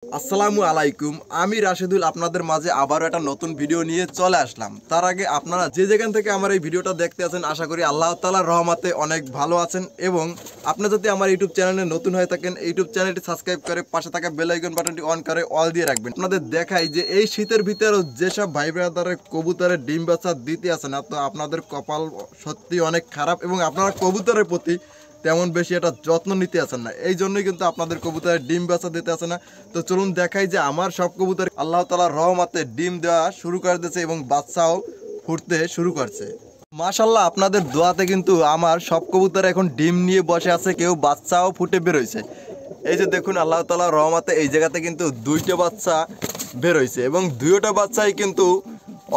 আসসালামু আলাইকুম, আমি রাশেদুল আপনাদের মাঝে আবারও একটা নতুন ভিডিও নিয়ে চলে আসলাম। তার আগে আপনারা যে যেখান থেকে আমার এই ভিডিওটা দেখতে আছেন, আশা করি আল্লাহ তাআলার রহমতে অনেক ভালো আছেন। এবং আপনি যদি আমার ইউটিউব চ্যানেলে নতুন হয়ে থাকেন, ইউটিউব চ্যানেলটি সাবস্ক্রাইব করে পাশে থাকা বেল আইকন বাটনটি অন করে অল দিয়ে রাখবেন। আপনাদের দেখাই যে এই শীতের ভিতরেও যেসব ভাই ব্রাদারের কবুতরের ডিম বাচ্চা দিতে আসে না, তো আপনাদের কপাল সত্যি অনেক খারাপ এবং আপনারা কবুতরের প্রতি তেমন বেশি একটা যত্ন নিতে আসেন না, এই জন্যই কিন্তু আপনাদের কবুতরের ডিম বাচ্চা দিতে আসে না। তো চলুন দেখাই যে আমার সব কবুতর আল্লাহ তাআলার রহমতে ডিম দেওয়া শুরু করে দিয়েছে এবং বাচ্চাও ফুটতে শুরু করছে। মাশাআল্লাহ, আপনাদের দোয়াতে কিন্তু আমার সব কবুতর এখন ডিম নিয়ে বসে আছে, কেউ বাচ্চাও ফুটে বেরোইছে। এই যে দেখুন, আল্লাহ তাআলার রহমতে এই জায়গাতে কিন্তু দুইটা বাচ্চা বেরোইছে এবং দুইটা বাচ্চাই কিন্তু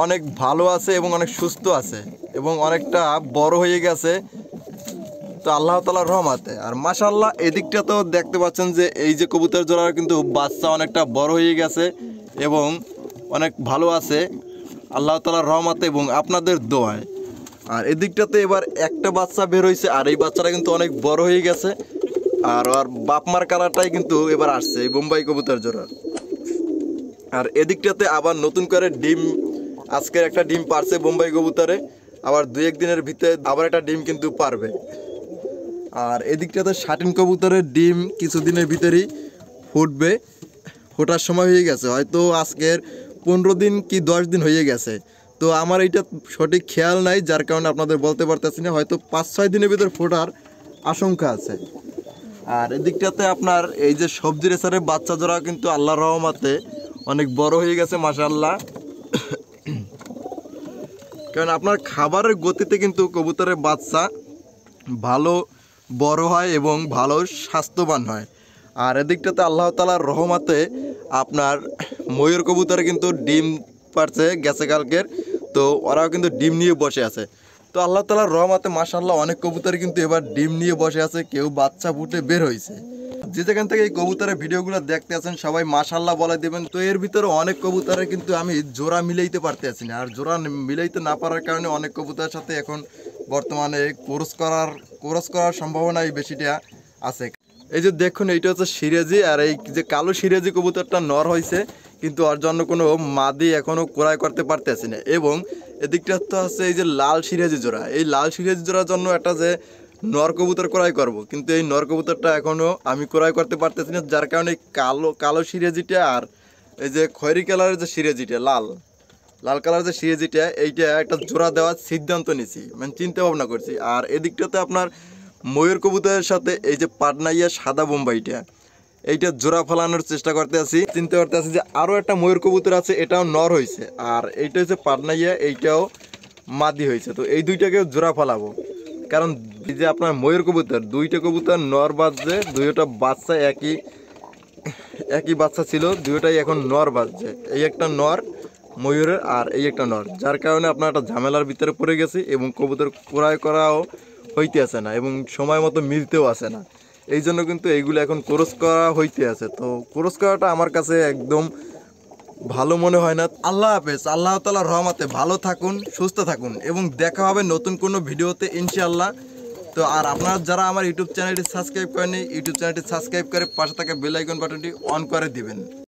অনেক ভালো আছে এবং অনেক সুস্থ আছে এবং অনেকটা বড় হয়ে গেছে, তো আল্লাহ তাআলার রহমতে। আর মাশাআল্লাহ, এদিকটা তো দেখতে পাচ্ছেন যে এই যে কবুতর জোড়া কিন্তু বাচ্চা অনেকটা বড় হয়ে গেছে এবং অনেক ভালো আছে আল্লাহ তাআলার রহমতে এবং আপনাদের দোয়ায়। আর এদিকটাতে এবার একটা বাচ্চা বের হয়েছে আর এই বাচ্চাটা কিন্তু অনেক বড় হয়ে গেছে। আর ওর বাপমার কালারটাই কিন্তু এবার আসছে এই বোম্বাই কবুতর জোড়ার। আর এদিকটাতে আবার নতুন করে ডিম, আজকের একটা ডিম পারছে বোম্বাই কবুতরে, আবার দুই এক দিনের ভিতরে আবার একটা ডিম কিন্তু পারবে। আর এদিকটাতে শাটিন কবুতরের ডিম কিছুদিনের ভিতরেই ফুটবে, ফোটার সময় হয়ে গেছে, হয়তো আজকের 15 দিন কি 10 দিন হয়ে গেছে। তো আমার এইটা সঠিক খেয়াল নাই, যার কারণে আপনাদের বলতে পারতেছি না, হয়তো 5-6 দিনের ভিতর ফোটার আশঙ্কা আছে। আর এদিকটাতে আপনার এই যে সবজি রেসারের বাচ্চা জোড়া কিন্তু আল্লাহর রহমতে অনেক বড় হয়ে গেছে মাশাআল্লাহ। কারণ আপনার খাবারের গতিতে কিন্তু কবুতরের বাচ্চা ভালো বড় হয় এবং ভালো স্বাস্থ্যবান হয়। আর এদিকটাতে আল্লাহ তাআলার রহমতে আপনার ময়ূর কবুতরে কিন্তু ডিম পারছে গেছে কালকের, তো ওরাও কিন্তু ডিম নিয়ে বসে আছে। তো আল্লাহ তাআলার রহমতে মাশাআল্লাহ অনেক কবুতর কিন্তু এবার ডিম নিয়ে বসে আছে, কেউ বাচ্চা ফুটে বের হয়েছে। যে যেখান থেকে এই কবুতরের ভিডিওগুলো দেখতে আছেন সবাই মাশাআল্লাহ বলে দেবেন। তো এর ভিতরে অনেক কবুতরে কিন্তু আমি জোড়া মিলাইতে পারতেছি না, আর জোড়া মিলাইতে না পারার কারণে অনেক কবুতরের সাথে এখন বর্তমানে ক্রস করার সম্ভাবনাই বেশিটা আছে। এই যে দেখুন, এইটা হচ্ছে সিরাজি, আর এই যে কালো সিরাজি কবুতরটা নর হয়েছে, কিন্তু ওর জন্য কোনো মাদি এখনও ক্রয় করতে পারতেছি না। এবং এদিকটা তো আছে এই যে লাল সিরাজি জোড়া, এই লাল সিরাজি জোড়ার জন্য একটা যে নর কবুতর ক্রয় করব, কিন্তু এই নর কবুতরটা এখনও আমি ক্রয় করতে পারতেছি না, যার কারণে কালো সিরাজিটা আর এই যে খয়েরি কালারের যে সিরাজিটা লাল কালার যে সিরাজিটা, এইটা একটা জোড়া দেওয়ার সিদ্ধান্ত নিছি, মানে চিন্তা ভাবনা করছি। আর এদিকটাতে আপনার ময়ূর কবুতরের সাথে এই যে পাটনাইয়া সাদা বোম্বাইটা, এইটা জোড়া ফেলানোর চেষ্টা করতে আছি, চিন্তা করতে আছি যে আরও একটা ময়ূর কবুতর আছে, এটাও নর হয়েছে, আর এইটা হচ্ছে পাটনাইয়া, এইটাও মাদি হয়েছে। তো এই দুইটাকেও জোড়া ফেলাবো, কারণ এই যে আপনার ময়ূর কবুতর দুইটা কবুতর নর বাজছে, দুইটা বাচ্চা একই বাচ্চা ছিল, দুইটাই এখন নর বাজছে, এই একটা নর ময়ূরের আর এই একটা নর, যার কারণে আপনার একটা ঝামেলার ভিতরে পড়ে গেছি এবং কবুতর ক্রয় করাও হইতে আসে না এবং সময় মতো মিলতেও আসে না। এই জন্য কিন্তু এইগুলো এখন ক্রস করা হইতে আছে। তো ক্রস করাটা আমার কাছে একদম ভালো মনে হয় না। আল্লাহ হাফেজ, আল্লাহ তাআলার রহমতে ভালো থাকুন, সুস্থ থাকুন এবং দেখা হবে নতুন কোনো ভিডিওতে ইনশাআল্লাহ। তো আর আপনারা যারা আমার ইউটিউব চ্যানেলটি সাবস্ক্রাইব করেননি, ইউটিউব চ্যানেলটি সাবস্ক্রাইব করে পাশে থাকা বেল আইকন বাটনটি অন করে দিবেন।